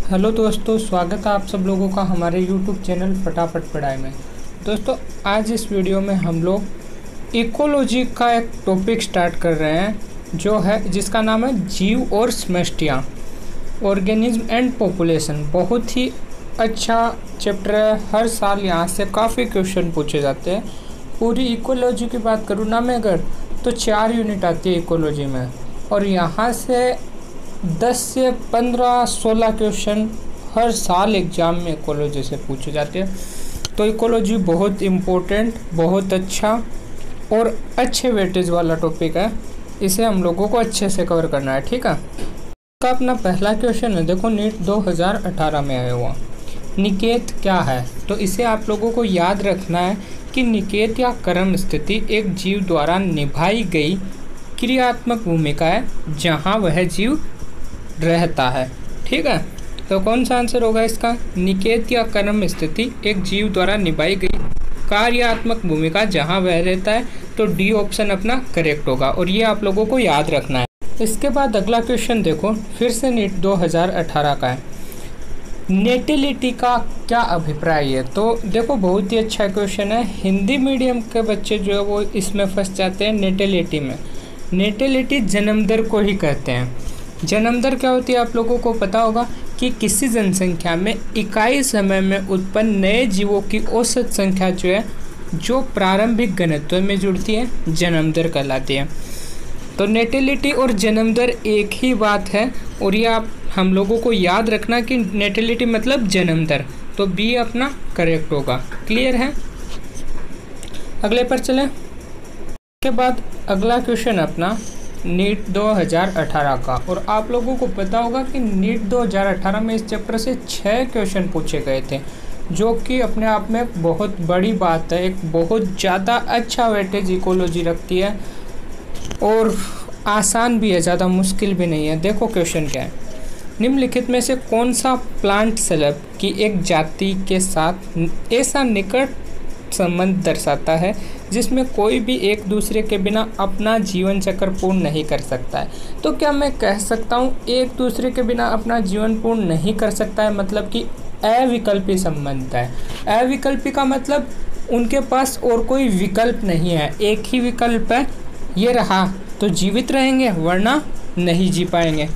Hello दोस्तों, स्वागत है आप सब लोगों का हमारे YouTube चैनल फटाफट पढ़ाई में। दोस्तों, आज इस वीडियो में हम लोग इकोलॉजी का एक टॉपिक स्टार्ट कर रहे हैं जिसका नाम है जीव और समष्टियाँ, ऑर्गेनिज्म एंड पॉपुलेशन। बहुत ही अच्छा चैप्टर है। हर साल यहाँ से काफ़ी क्वेश्चन पूछे जाते हैं। पूरी इकोलॉजी की बात करूँ ना मैं अगर, तो 4 यूनिट आती है इकोलॉजी में, और यहाँ से 10 से 15-16 क्वेश्चन हर साल एग्ज़ाम में इकोलॉजी से पूछे जाते हैं। तो इकोलॉजी बहुत इम्पोर्टेंट, बहुत अच्छा और अच्छे वेटेज वाला टॉपिक है। इसे हम लोगों को अच्छे से कवर करना है, ठीक है। का अपना पहला क्वेश्चन है, देखो नीट 2018 में आया हुआ। निकेत क्या है? तो इसे आप लोगों को याद रखना है कि निकेत या कर्म स्थिति एक जीव द्वारा निभाई गई क्रियात्मक भूमिका है जहाँ वह जीव रहता है, ठीक है। तो कौन सा आंसर होगा इसका? निकेत या कर्म स्थिति एक जीव द्वारा निभाई गई कार्यात्मक भूमिका जहां वह रहता है। तो डी ऑप्शन अपना करेक्ट होगा, और ये आप लोगों को याद रखना है। इसके बाद अगला क्वेश्चन देखो, फिर से नीट 2018 का है। नेटिलिटी का क्या अभिप्राय है? तो देखो बहुत ही अच्छा क्वेश्चन है। हिंदी मीडियम के बच्चे जो है वो इसमें फंस जाते हैं नेटिलिटी में। नेटिलिटी जन्म दर को ही कहते हैं। जन्म दर क्या होती है आप लोगों को पता होगा कि किसी जनसंख्या में इकाई समय में उत्पन्न नए जीवों की औसत संख्या जो प्रारंभिक घनत्व में जुड़ती है, जन्म दर कहलाती है। तो नेटिलिटी और जन्म दर एक ही बात है, और ये आप हम लोगों को याद रखना कि नेटिलिटी मतलब जन्म दर। तो बी अपना करेक्ट होगा। क्लियर है? अगले पर चलें। के बाद अगला क्वेश्चन अपना नीट 2018 का, और आप लोगों को पता होगा कि नीट 2018 में इस चैप्टर से 6 क्वेश्चन पूछे गए थे, जो कि अपने आप में बहुत बड़ी बात है। एक बहुत ज़्यादा अच्छा वेटेज इकोलॉजी रखती है और आसान भी है, ज़्यादा मुश्किल भी नहीं है। देखो क्वेश्चन क्या है। निम्नलिखित में से कौन सा प्लांट सैलब की एक जाति के साथ ऐसा निकट संबंध दर्शाता है जिसमें कोई भी एक दूसरे के बिना अपना जीवन चक्र पूर्ण नहीं कर सकता है? तो क्या मैं कह सकता हूँ एक दूसरे के बिना अपना जीवन पूर्ण नहीं कर सकता है, मतलब कि अविकल्पी संबंध है। अविकल्पी का मतलब उनके पास और कोई विकल्प नहीं है, एक ही विकल्प है, ये रहा तो जीवित रहेंगे, वरना नहीं जी पाएंगे।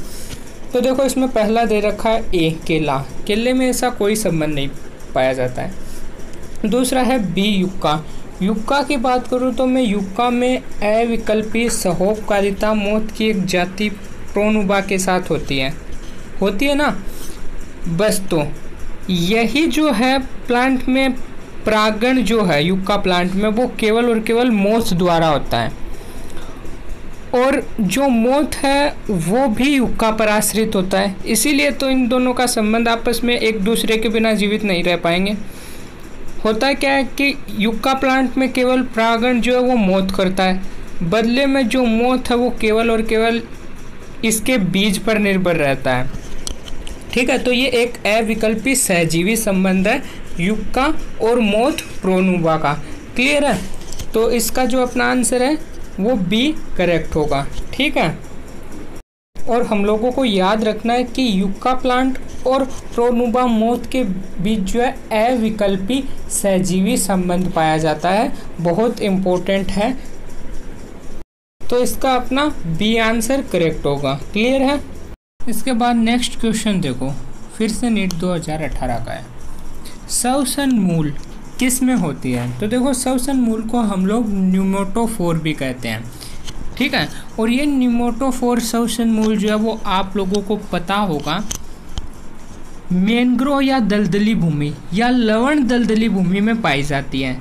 तो देखो इसमें पहला दे रखा है ए, केला। केले में ऐसा कोई संबंध नहीं पाया जाता है। दूसरा है बी, युक्का। युक्का की बात करूँ तो मैं युक्का में अविकल्पी सहोपकारिता मौत की एक जाति प्रोनुबा के साथ होती है ना। बस तो यही जो है प्लांट में परागण जो है युक्का प्लांट में, वो केवल और केवल मोथ द्वारा होता है, और जो मोथ है वो भी युक्का पर आश्रित होता है। इसीलिए तो इन दोनों का संबंध आपस में एक दूसरे के बिना जीवित नहीं रह पाएंगे। होता क्या है कि युक्का प्लांट में केवल परागण जो है वो मोथ करता है, बदले में जो मोथ है वो केवल और केवल इसके बीज पर निर्भर रहता है, ठीक है। तो ये एक अविकल्पी सहजीवी संबंध है युक्का और मोथ प्रोनुबा का। क्लियर है? तो इसका जो अपना आंसर है वो बी करेक्ट होगा, ठीक है। और हम लोगों को याद रखना है कि युक्का प्लांट और प्रोनुबा मोथ के बीच जो है अविकल्पी सहजीवी संबंध पाया जाता है, बहुत इम्पोर्टेंट है। तो इसका अपना बी आंसर करेक्ट होगा। क्लियर है? इसके बाद नेक्स्ट क्वेश्चन देखो, फिर से नीट 2018 का है। श्वसन मूल किस में होती है? तो देखो श्वसन मूल को हम लोग न्यूमेटोफोर भी कहते हैं, ठीक है। और ये न्यूमेटोफोर श्वसन मूल जो है वो आप लोगों को पता होगा मैंग्रोव या दलदली भूमि या लवण दलदली भूमि में पाई जाती है।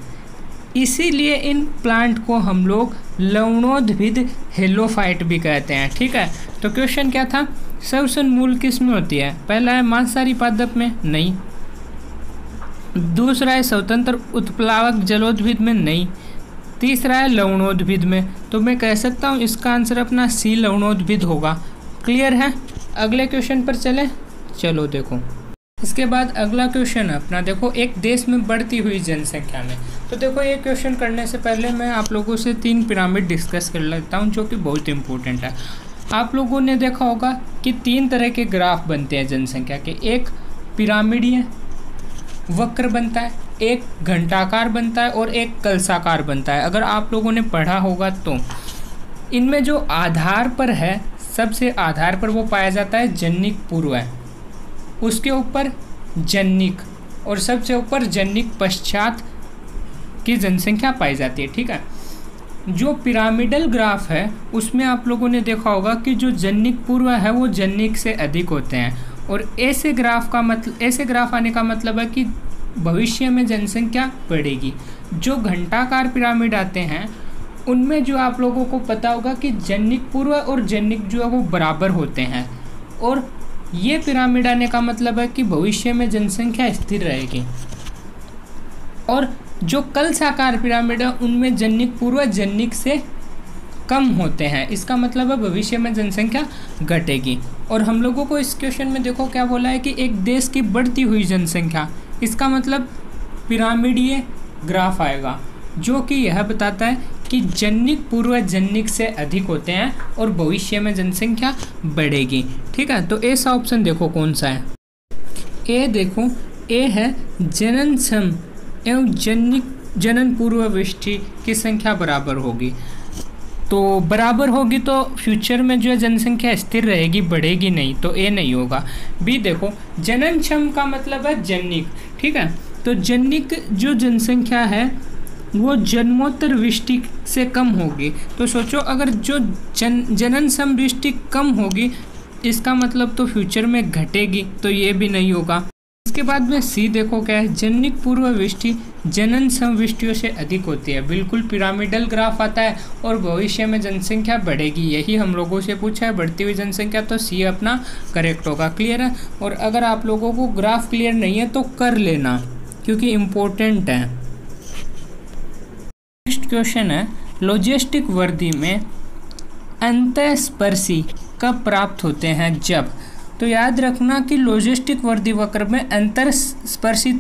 इसीलिए इन प्लांट को हम लोग लवणोद्भिद हेलोफाइट भी कहते हैं, ठीक है। तो क्वेश्चन क्या था? श्वसन मूल किस में होती है? पहला है मांसाहारी पादप में, नहीं। दूसरा है स्वतंत्र उत्प्लावक जलोद्भिद में, नहीं। तीसरा है लवणोद्भिद में। तो मैं कह सकता हूँ इसका आंसर अपना सी लवणोद्भिद होगा। क्लियर है? अगले क्वेश्चन पर चले। चलो देखो इसके बाद अगला क्वेश्चन अपना देखो, एक देश में बढ़ती हुई जनसंख्या में। तो देखो ये क्वेश्चन करने से पहले मैं आप लोगों से 3 पिरामिड डिस्कस कर लेता हूँ, जो कि बहुत इंपॉर्टेंट है। आप लोगों ने देखा होगा कि 3 तरह के ग्राफ बनते हैं जनसंख्या के। एक पिरामिडीय वक्र बनता है, एक घंटाकार बनता है और एक कलसाकार बनता है। अगर आप लोगों ने पढ़ा होगा तो इनमें जो आधार पर है, सबसे आधार पर वो पाया जाता है जनिक पूर्व, उसके ऊपर जनिक और सबसे ऊपर जनिक पश्चात की जनसंख्या पाई जाती है। ठीक है, जो पिरामिडल ग्राफ है उसमें आप लोगों ने देखा होगा कि जो जनिक पूर्व है वो जनिक से अधिक होते हैं। और ऐसे ग्राफ आने का मतलब है कि भविष्य में जनसंख्या बढ़ेगी। जो घंटाकार पिरामिड आते हैं उनमें जो आप लोगों को पता होगा कि जनिक पूर्व और जनिक जो है वो बराबर होते हैं। और ये पिरामिड आने का मतलब है कि भविष्य में जनसंख्या स्थिर रहेगी। और जो कलसाकार पिरामिड है उनमें जनिक पूर्व जनिक से कम होते हैं। इसका मतलब है भविष्य में जनसंख्या घटेगी। और हम लोगों को इस क्वेश्चन में देखो क्या बोला है कि एक देश की बढ़ती हुई जनसंख्या, इसका मतलब पिरामिडीय ग्राफ आएगा जो कि यह बताता है कि जनिक पूर्व जनिक से अधिक होते हैं और भविष्य में जनसंख्या बढ़ेगी। ठीक है, तो ऐसा ऑप्शन देखो कौन सा है। ए देखो, ए है जननक्षम एवं जनन पूर्व विष्टि की संख्या बराबर होगी। तो बराबर होगी तो फ्यूचर में जो है जनसंख्या स्थिर रहेगी, बढ़ेगी नहीं, तो ए नहीं होगा। बी देखो, जननक्षम का मतलब है जनिक। ठीक है, तो जनिक जो जनसंख्या है वो जन्मोत्तर वृष्टि से कम होगी। तो सोचो अगर जो जनन समवृष्टि कम होगी इसका मतलब तो फ्यूचर में घटेगी, तो ये भी नहीं होगा। इसके बाद में सी देखो क्या है, जनिक पूर्व वृष्टि जनन समवृष्टियों से अधिक होती है। बिल्कुल पिरामिडल ग्राफ आता है और भविष्य में जनसंख्या बढ़ेगी, यही हम लोगों से पूछा है, बढ़ती हुई जनसंख्या, तो सी अपना करेक्ट होगा। क्लियर है। और अगर आप लोगों को ग्राफ क्लियर नहीं है तो कर लेना क्योंकि इम्पोर्टेंट है। नेक्स्ट क्वेश्चन है, लॉजिस्टिक वर्दी में अंतःस्पर्शी कब प्राप्त होते हैं? जब। तो याद रखना कि लॉजिस्टिक वर्दी वक्र में अंतःस्पर्शी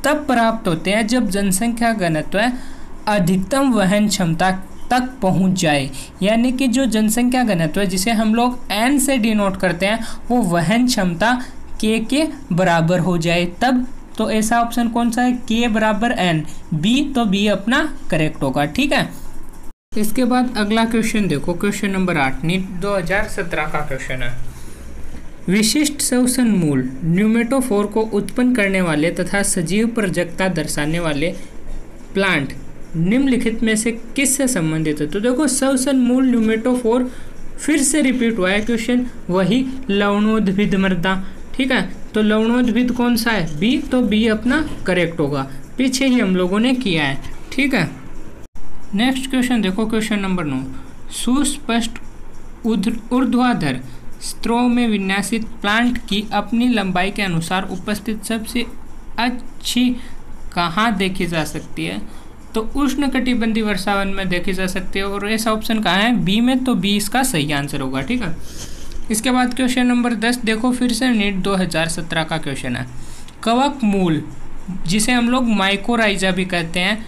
तब प्राप्त होते हैं जब जनसंख्या घनत्व अधिकतम वहन क्षमता तक पहुंच जाए। यानी कि जो जनसंख्या घनत्व है जिसे हम लोग n से डिनोट करते हैं वो वहन क्षमता k के बराबर हो जाए तब। तो ऐसा ऑप्शन कौन सा है? k बराबर n। बी, तो बी अपना करेक्ट होगा। ठीक है, इसके बाद अगला क्वेश्चन देखो, क्वेश्चन नंबर 8 नीट 2017 का क्वेश्चन है। विशिष्ट श्वसन मूल न्यूमेटोफोर को उत्पन्न करने वाले तथा सजीव प्रजकता दर्शाने वाले प्लांट निम्नलिखित में से किससे संबंधित है? तो देखो, श्वसन मूल न्यूमेटोफोर फिर से रिपीट हुआ है क्वेश्चन, वही लवणोद्भिद मृदा। ठीक है, तो लवणोद्भिद कौन सा है? बी, तो बी अपना करेक्ट होगा, पीछे ही हम लोगों ने किया है। ठीक है, नेक्स्ट क्वेश्चन देखो, क्वेश्चन नंबर 9 सुस्पष्ट ऊर्ध्वाधर स्तरों में विन्यासित प्लांट की अपनी लंबाई के अनुसार उपस्थित सबसे अच्छी कहाँ देखी जा सकती है? तो उष्णकटिबंधीय वर्षावन में देखी जा सकती है। और ऐसा ऑप्शन कहाँ है? बी में, तो बी इसका सही आंसर होगा। ठीक है, इसके बाद क्वेश्चन नंबर 10 देखो, फिर से नीट 2017 का क्वेश्चन है। कवक मूल जिसे हम लोग माइकोराइजा भी कहते हैं,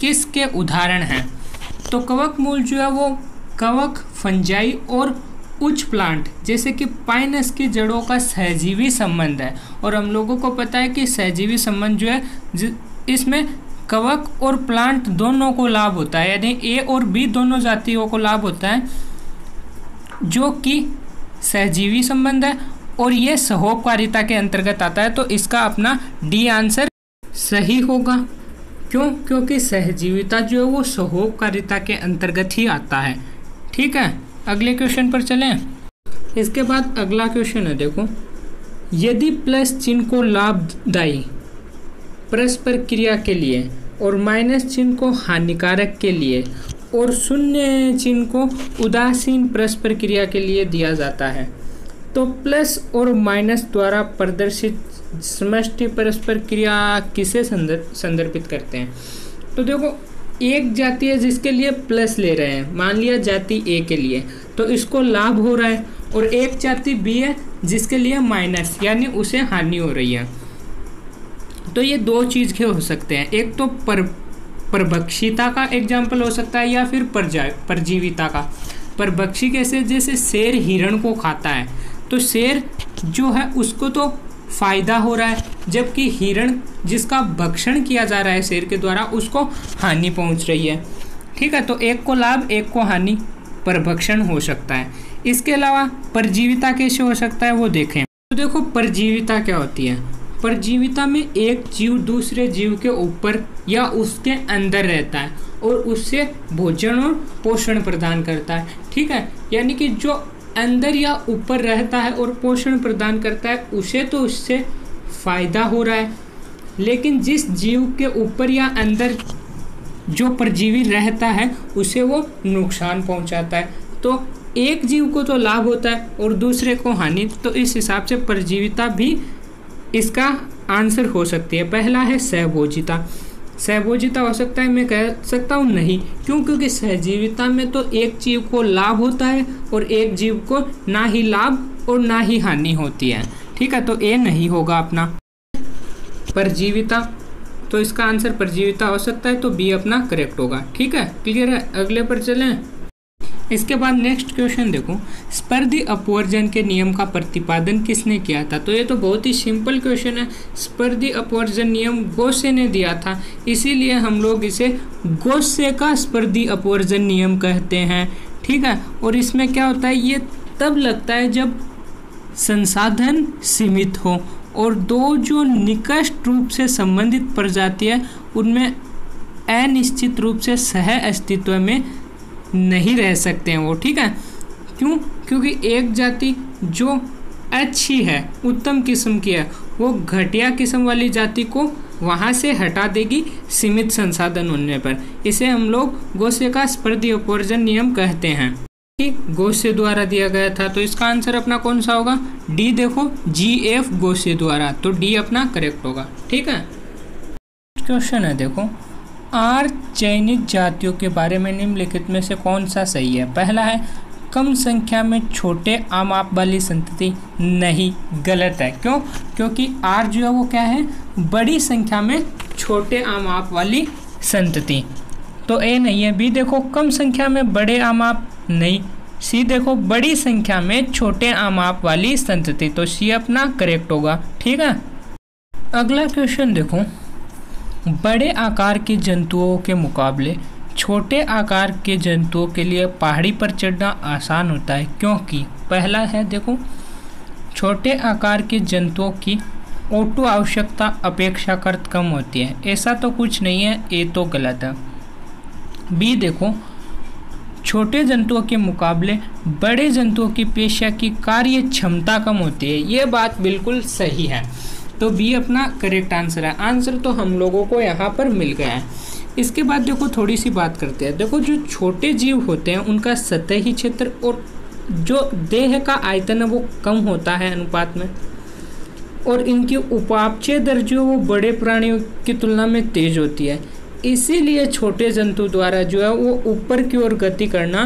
किसके उदाहरण हैं? तो कवक मूल जो है वो कवक, फंजाई और उच्च प्लांट जैसे कि पाइनस की जड़ों का सहजीवी संबंध है। और हम लोगों को पता है कि सहजीवी संबंध जो है इसमें कवक और प्लांट दोनों को लाभ होता है, यानी ए और बी दोनों जातियों को लाभ होता है, जो कि सहजीवी संबंध है और ये सहोपकारिता के अंतर्गत आता है। तो इसका अपना डी आंसर सही होगा। क्यों? क्योंकि सहजीविता जो है वो सहोपकारिता के अंतर्गत ही आता है। ठीक है, अगले क्वेश्चन पर चलें। इसके बाद अगला क्वेश्चन है देखो, यदि प्लस चिन्ह को लाभदायी परस्पर क्रिया के लिए और माइनस चिन्ह को हानिकारक के लिए और शून्य चिन्ह को उदासीन परस्पर क्रिया के लिए दिया जाता है तो प्लस और माइनस द्वारा प्रदर्शित समष्टि परस्पर क्रिया किसे संदर्भित करते हैं? तो देखो, एक जाति है जिसके लिए प्लस ले रहे हैं, मान लिया जाति ए के लिए, तो इसको लाभ हो रहा है, और एक जाति बी है जिसके लिए माइनस यानी उसे हानि हो रही है। तो ये दो चीज़ के हो सकते हैं, एक तो परभक्षिता का एग्जाम्पल हो सकता है या फिर परजीविता का। पर भक्षी कैसे, जैसे शेर हिरण को खाता है तो शेर जो है उसको तो फायदा हो रहा है, जबकि हिरण जिसका भक्षण किया जा रहा है शेर के द्वारा उसको हानि पहुंच रही है। ठीक है, तो एक को लाभ एक को हानि, परभक्षण हो सकता है। इसके अलावा परजीविता कैसे हो सकता है वो देखें। तो देखो परजीविता क्या होती है। परजीविता में एक जीव दूसरे जीव के ऊपर या उसके अंदर रहता है और उससे भोजन और पोषण प्रदान करता है। ठीक है, यानी कि जो अंदर या ऊपर रहता है और पोषण प्रदान करता है उसे तो उससे फायदा हो रहा है, लेकिन जिस जीव के ऊपर या अंदर जो परजीवी रहता है उसे वो नुकसान पहुंचाता है। तो एक जीव को तो लाभ होता है और दूसरे को हानि। तो इस हिसाब से परजीविता भी इसका आंसर हो सकती है। पहला है सहभोजिता। सहभोजिता हो सकता है, मैं कह सकता हूँ नहीं। क्यों? क्योंकि सहजीविता में तो एक जीव को लाभ होता है और एक जीव को ना ही लाभ और ना ही हानि होती है। ठीक है, तो ए नहीं होगा अपना परजीविता। तो इसका आंसर परजीविता हो सकता है, तो बी अपना करेक्ट होगा। ठीक है, क्लियर है। अगले पर चलें। इसके बाद नेक्स्ट क्वेश्चन देखो, स्पर्धी अपवर्जन के नियम का प्रतिपादन किसने किया था। तो ये तो बहुत ही सिंपल क्वेश्चन है। स्पर्धी अपवर्जन नियम गोसे ने दिया था, इसीलिए हम लोग इसे गोसे का स्पर्धी अपवर्जन नियम कहते हैं। ठीक है, और इसमें क्या होता है, ये तब लगता है जब संसाधन सीमित हो और दो जो निकट रूप से संबंधित प्रजाति है उनमें अनिश्चित रूप से सह अस्तित्व में नहीं रह सकते हैं वो। ठीक है, क्यों? क्योंकि एक जाति जो अच्छी है, उत्तम किस्म की है, वो घटिया किस्म वाली जाति को वहाँ से हटा देगी सीमित संसाधन होने पर। इसे हम लोग गोसे का स्पर्धी अपवर्जन नियम कहते हैं। गोसे द्वारा दिया गया था, तो इसका आंसर अपना कौन सा होगा? डी। देखो GF गोसे द्वारा, तो डी अपना करेक्ट होगा। ठीक है, क्वेश्चन है देखो, आर चयनित जातियों के बारे में निम्नलिखित में से कौन सा सही है। पहला है कम संख्या में छोटे आमाप वाली संतति। नहीं, गलत है। क्यों? क्योंकि आर जो है वो क्या है, बड़ी संख्या में छोटे आमाप वाली संतति। तो ए नहीं है। बी देखो कम संख्या में बड़े आमाप। नहीं। सी देखो बड़ी संख्या में छोटे आमाप वाली संतति। तो सी अपना करेक्ट होगा। ठीक है, अगला क्वेश्चन देखो, बड़े आकार के जंतुओं के मुकाबले छोटे आकार के जंतुओं के लिए पहाड़ी पर चढ़ना आसान होता है, क्योंकि पहला है देखो, छोटे आकार के जंतुओं की ऑटो आवश्यकता अपेक्षाकृत कम होती है। ऐसा तो कुछ नहीं है, ये तो गलत है। बी देखो, छोटे जंतुओं के मुकाबले बड़े जंतुओं की पेशिया की कार्य क्षमता कम होती है। ये बात बिल्कुल सही है, तो बी अपना करेक्ट आंसर है। आंसर तो हम लोगों को यहाँ पर मिल गया है। इसके बाद देखो थोड़ी सी बात करते हैं। देखो जो छोटे जीव होते हैं उनका सतही क्षेत्र और जो देह का आयतन है वो कम होता है अनुपात में, और इनकी उपापचय दर जो वो बड़े प्राणियों की तुलना में तेज होती है। इसीलिए छोटे जंतु द्वारा जो है वो ऊपर की ओर गति करना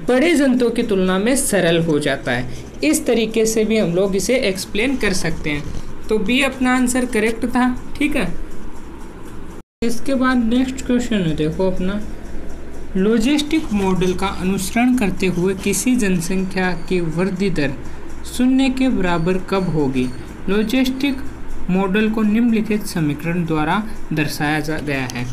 बड़े जंतुओं की तुलना में सरल हो जाता है। इस तरीके से भी हम लोग इसे एक्सप्लेन कर सकते हैं। तो बी अपना आंसर करेक्ट था। ठीक है, इसके बाद नेक्स्ट क्वेश्चन है देखो अपना, लॉजिस्टिक मॉडल का अनुसरण करते हुए किसी जनसंख्या की वृद्धि दर 0 के बराबर कब होगी। लॉजिस्टिक मॉडल को निम्नलिखित समीकरण द्वारा दर्शाया गया है।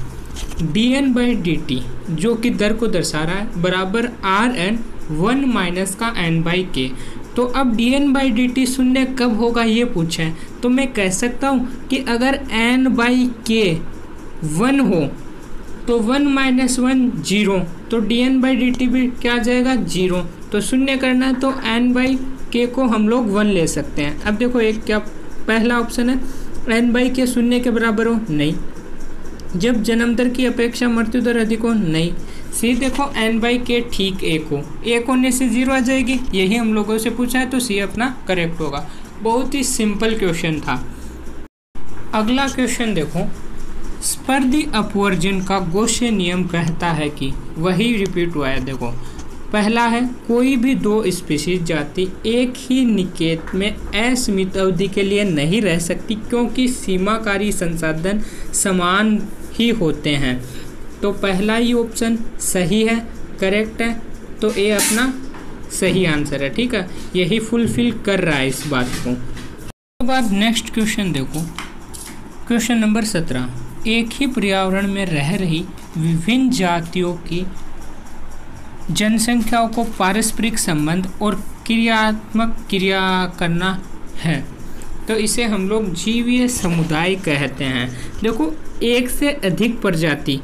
dN/dt जो कि दर को दर्शा रहा है बराबर Rn 1 माइनस का n/k। तो अब dN/dt 0 कब होगा ये पूछा है, तो मैं कह सकता हूँ कि अगर n/k 1 हो तो 1 माइनस 1 0, तो dN/dt भी क्या आ जाएगा 0। तो 0 करना है तो n/k को हम लोग 1 ले सकते हैं। अब देखो एक क्या पहला ऑप्शन है n/k 0 के बराबर हो, नहीं। जब जन्म दर की अपेक्षा मृत्यु दर अधिक हो, नहीं। सी देखो n/k ठीक 1 हो, 1 होने से 0 आ जाएगी, यही हम लोगों से पूछा है, तो सी अपना करेक्ट होगा। बहुत ही सिंपल क्वेश्चन था। अगला क्वेश्चन देखो, स्पर्धी अपवर्जन का गोसे नियम कहता है कि, वही रिपीट हुआ है देखो। पहला है कोई भी 2 स्पीशीज जाति एक ही निकेत में असीमित अवधि के लिए नहीं रह सकती, क्योंकि सीमाकारी संसाधन समान ही होते हैं। तो पहला ही ऑप्शन सही है, करेक्ट है। तो ए अपना सही आंसर है। ठीक है, यही फुलफिल कर रहा है इस बात को। उसके बाद नेक्स्ट क्वेश्चन देखो, क्वेश्चन नंबर 17। एक ही पर्यावरण में रह रही विभिन्न जातियों की जनसंख्याओं को पारस्परिक संबंध और क्रियात्मक क्रिया करना है, तो इसे हम लोग जीवीय समुदाय कहते हैं। देखो, एक से अधिक प्रजाति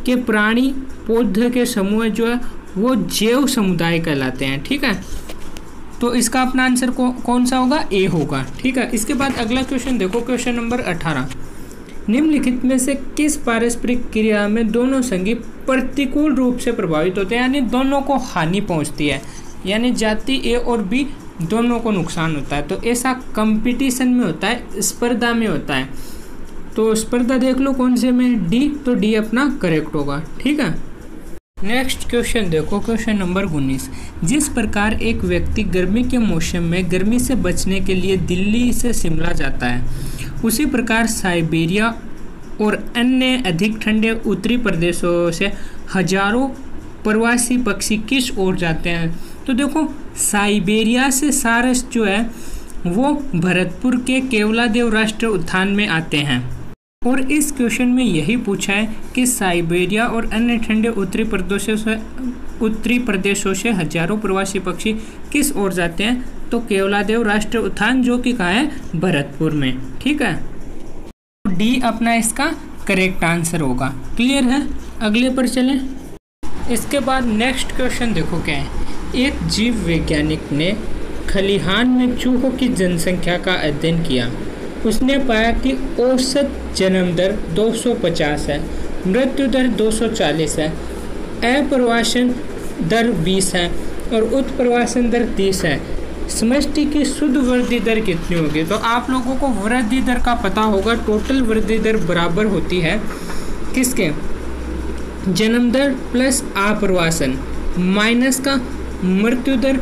के प्राणी पौधे के समूह जो है वो जैव समुदाय कहलाते हैं। ठीक है, तो इसका अपना आंसर कौन सा होगा? ए होगा। ठीक है, इसके बाद अगला क्वेश्चन देखो, क्वेश्चन नंबर 18। निम्नलिखित में से किस पारस्परिक क्रिया में दोनों संगी प्रतिकूल रूप से प्रभावित होते हैं, यानी दोनों को हानि पहुंचती है, यानी जाति ए और बी दोनों को नुकसान होता है। तो ऐसा कंपटीशन में होता है, स्पर्धा में होता है। तो स्पर्धा देख लो कौन से में, डी, तो डी अपना करेक्ट होगा। ठीक है, नेक्स्ट क्वेश्चन देखो, क्वेश्चन नंबर 19। जिस प्रकार एक व्यक्ति गर्मी के मौसम में गर्मी से बचने के लिए दिल्ली से शिमला जाता है, उसी प्रकार साइबेरिया और अन्य अधिक ठंडे उत्तरी प्रदेशों से हजारों प्रवासी पक्षी किस ओर जाते हैं? तो देखो, साइबेरिया से सारस जो है वो भरतपुर के केवलादेव राष्ट्रीय उद्यान में आते हैं। और इस क्वेश्चन में यही पूछा है कि साइबेरिया और अन्य ठंडे उत्तरी प्रदेशों से हजारों प्रवासी पक्षी किस ओर जाते हैं? तो केवलादेव राष्ट्रीय उद्यान, जो कि कहाँ है? भरतपुर में। ठीक है, डी अपना इसका करेक्ट आंसर होगा। क्लियर है, अगले पर चलें। इसके बाद नेक्स्ट क्वेश्चन देखो क्या है। एक जीव वैज्ञानिक ने खलिहान में चूहों की जनसंख्या का अध्ययन किया। उसने पाया कि औसत जन्म दर 250 है, मृत्यु दर 240 है, अप्रवासन दर 20 है और उत्प्रवासन दर 30 है। समष्टि की शुद्ध वृद्धि दर कितनी होगी? तो आप लोगों को वृद्धि दर का पता होगा। टोटल वृद्धि दर बराबर होती है किसके? जन्म दर प्लस आप्रवासन माइनस का मृत्यु दर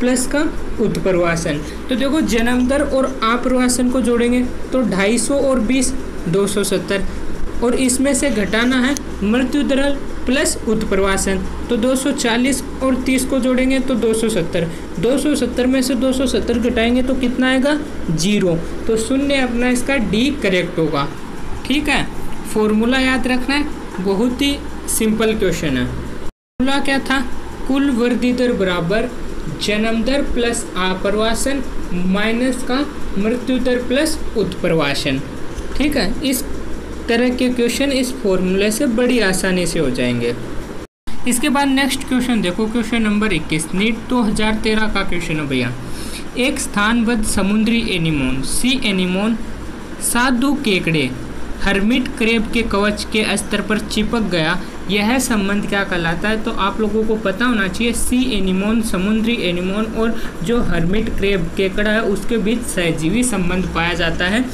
प्लस का उत्प्रवासन। तो देखो, जन्म दर और आप्रवासन को जोड़ेंगे तो 250 और 20 270, और इसमें से घटाना है मृत्यु दर प्लस उत्प्रवासन, तो 240 और 30 को जोड़ेंगे तो 270। 270 में से 270 घटाएंगे तो कितना आएगा? 0। तो शून्य अपना इसका डी करेक्ट होगा। ठीक है, फॉर्मूला याद रखना है, बहुत ही सिंपल क्वेश्चन है। फॉर्मूला क्या था? कुल वृद्धि दर बराबर जन्म दर प्लस आप्रवासन माइनस का मृत्यु दर प्लस उत्प्रवासन। ठीक है, इस तरह के क्वेश्चन इस फॉर्मूले से बड़ी आसानी से हो जाएंगे। इसके बाद नेक्स्ट क्वेश्चन देखो, क्वेश्चन नंबर 21। नीट 2013 का क्वेश्चन है भैया। एक स्थानबद्ध समुद्री एनीमोन सी एनीमोन साधु केकड़े हर्मिट क्रेब के कवच के स्तर पर चिपक गया, यह संबंध क्या कहलाता है? तो आप लोगों को पता होना चाहिए, सी एनीमोन समुद्री एनीमोन और जो हर्मिट क्रेब केकड़ा है उसके बीच सहजीवी संबंध पाया जाता है,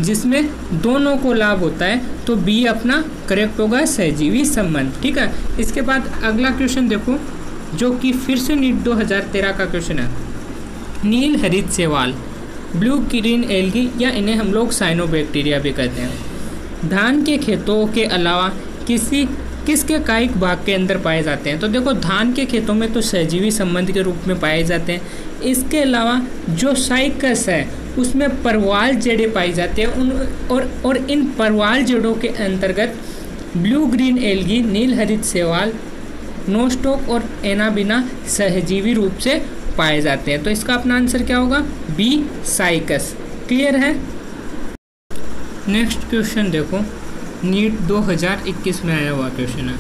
जिसमें दोनों को लाभ होता है। तो बी अपना करेक्ट होगा, सहजीवी संबंध। ठीक है, इसके बाद अगला क्वेश्चन देखो, जो कि फिर से नीट 2013 का क्वेश्चन है। नील हरित शैवाल, ब्लू ग्रीन एल्गी, या इन्हें हम लोग साइनोबैक्टीरिया भी कहते हैं, धान के खेतों के अलावा किसके कायिक भाग के अंदर पाए जाते हैं? तो देखो, धान के खेतों में तो सहजीवी संबंध के रूप में पाए जाते हैं। इसके अलावा जो साइकस है उसमें परवाल जड़ें पाई जाती हैं और इन परवाल जड़ों के अंतर्गत ब्लू ग्रीन एल्गी, नील हरित शैवाल, नोस्टॉक और एनाबिना सहजीवी रूप से पाए जाते हैं। तो इसका अपना आंसर क्या होगा? बी साइकस। क्लियर है। नेक्स्ट क्वेश्चन देखो, नीट 2021 में आया हुआ क्वेश्चन है।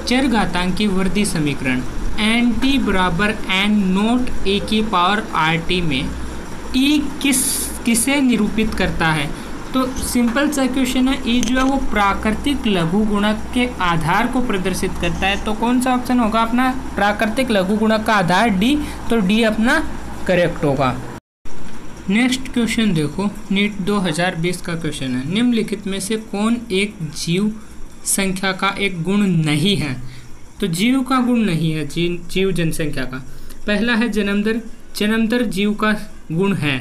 चरघातांकी वृद्धि समीकरण एन टी बराबर एन नोट ए की पावर आर टी में ई किसे निरूपित करता है? तो सिंपल सा क्वेश्चन है। ई जो है वो प्राकृतिक लघु गुणक के आधार को प्रदर्शित करता है। तो कौन सा ऑप्शन होगा अपना? प्राकृतिक लघु गुणक का आधार डी, तो डी अपना करेक्ट होगा। नेक्स्ट क्वेश्चन देखो, नीट 2020 का क्वेश्चन है। निम्नलिखित में से कौन एक जीव संख्या का एक गुण नहीं है? तो जीव का गुण नहीं है, जीव जनसंख्या का। पहला है जन्म दर, जन्म दर जीव का गुण है।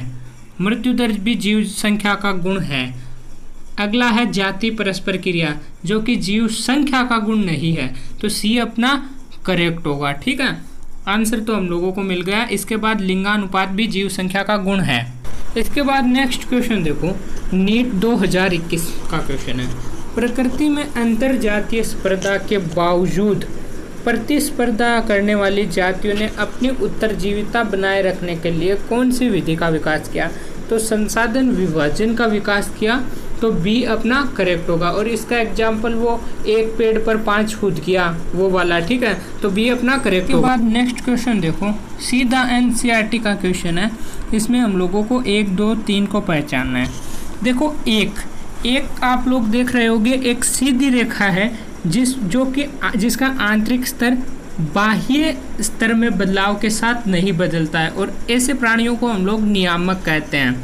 मृत्यु दर भी जीव संख्या का गुण है। अगला है जाति परस्पर क्रिया, जो कि जीव संख्या का गुण नहीं है। तो सी अपना करेक्ट होगा। ठीक है, आंसर तो हम लोगों को मिल गया। इसके बाद लिंगानुपात भी जीव संख्या का गुण है। इसके बाद नेक्स्ट क्वेश्चन देखो, नीट 2021 का क्वेश्चन है। प्रकृति में अंतर जातीय स्पर्धा के बावजूद प्रतिस्पर्धा करने वाली जातियों ने अपनी उत्तरजीविता बनाए रखने के लिए कौन सी विधि का विकास किया? तो संसाधन विभाजन का विकास किया, तो बी अपना करेक्ट होगा। और इसका एग्जाम्पल वो एक पेड़ पर 5 खुद किया वो वाला। ठीक है, तो बी अपना करेक्ट होगा। बाद नेक्स्ट क्वेश्चन देखो, सीधा एनसीईआरटी का क्वेश्चन है। इसमें हम लोगों को 1, 2, 3 को पहचानना है। देखो एक आप लोग देख रहे होंगे, एक सीधी रेखा है जिसका आंतरिक स्तर बाह्य स्तर में बदलाव के साथ नहीं बदलता है, और ऐसे प्राणियों को हम लोग नियामक कहते हैं।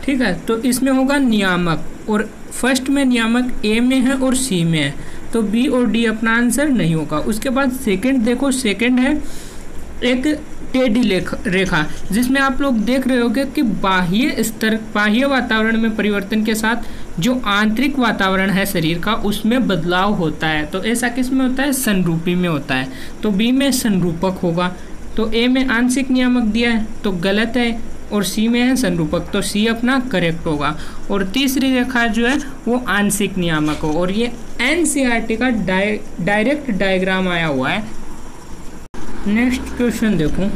ठीक है, तो इसमें होगा नियामक, और फर्स्ट में नियामक ए में है और सी में है, तो बी और डी अपना आंसर नहीं होगा। उसके बाद सेकंड देखो, सेकंड है एक टेढ़ी रेखा, जिसमें आप लोग देख रहे होंगे कि बाह्य वातावरण में परिवर्तन के साथ जो आंतरिक वातावरण है शरीर का उसमें बदलाव होता है। तो ऐसा किस में होता है? संरूपी में होता है, तो बी में संरूपक होगा। तो ए में आंशिक नियामक दिया है तो गलत है, और सी में है संरूपक, तो सी अपना करेक्ट होगा। और तीसरी रेखा जो है वो आंशिक नियामक हो, और ये एनसीईआरटी का डायरेक्ट डायग्राम आया हुआ है। नेक्स्ट क्वेश्चन देखो,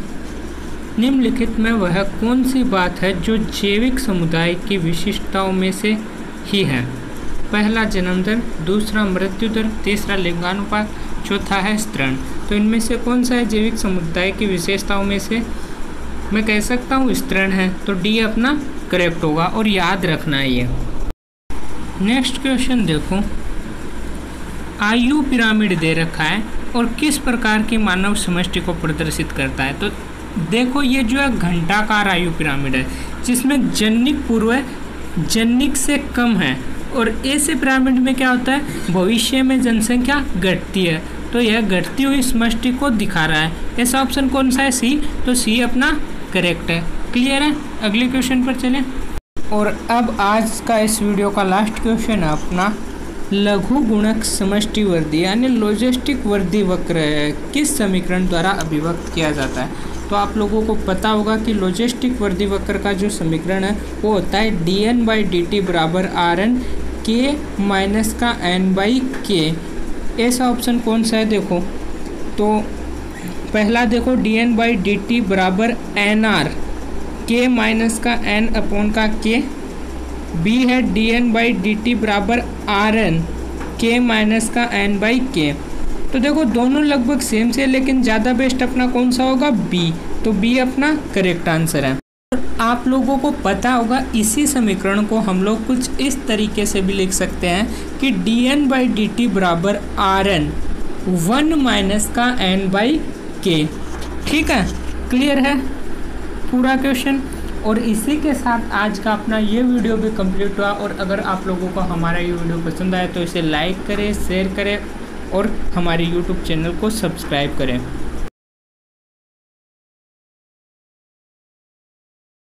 निम्नलिखित में वह कौन सी बात है जो जैविक समुदाय की विशिष्टताओं में से ही है? पहला जन्म दर, दूसरा मृत्यु दर, तीसरा लिंगानुपात, चौथा है स्तरण। तो इनमें से कौन सा है जैविक समुदाय की विशेषताओं में से? मैं कह सकता हूँ स्तरण है, तो डी अपना करेक्ट होगा, और याद रखना है ये। नेक्स्ट क्वेश्चन देखो, आयु पिरामिड दे रखा है और किस प्रकार की मानव समष्टि को प्रदर्शित करता है? तो देखो ये जो है घंटाकार आयु पिरामिड है, जिसमें जन्निक पूर्व जन्निक से कम है, और ऐसे पिरामिड में क्या होता है? भविष्य में जनसंख्या घटती है, तो यह घटती हुई समष्टि को दिखा रहा है। ऐसा ऑप्शन कौन सा है? सी, तो सी अपना करेक्ट है। क्लियर है? अगले क्वेश्चन पर चलें। और अब आज का इस वीडियो का लास्ट क्वेश्चन है अपना, लघु गुणक समष्टि वर्धी यानी लॉजिस्टिक वर्धी वक्र किस समीकरण द्वारा अभिव्यक्त किया जाता है? तो आप लोगों को पता होगा कि लॉजिस्टिक वर्धी वक्र का जो समीकरण है वो होता है dn/dt बराबर rn k माइनस का n/k। ऐसा ऑप्शन कौन सा है? देखो तो पहला देखो dn/dt बराबर nr k माइनस का n अपॉन का k। बी है dn/dt बराबर rn k माइनस का n/k। तो देखो दोनों लगभग सेम से, लेकिन ज़्यादा बेस्ट अपना कौन सा होगा? बी, तो बी अपना करेक्ट आंसर है। आप लोगों को पता होगा इसी समीकरण को हम लोग कुछ इस तरीके से भी लिख सकते हैं कि dn/dt बराबर rn 1 माइनस का n/k। ठीक है, क्लियर है पूरा क्वेश्चन। और इसी के साथ आज का अपना ये वीडियो भी कंप्लीट हुआ। और अगर आप लोगों को हमारा ये वीडियो पसंद आए तो इसे लाइक करें, शेयर करें और हमारे YouTube चैनल को सब्सक्राइब करें।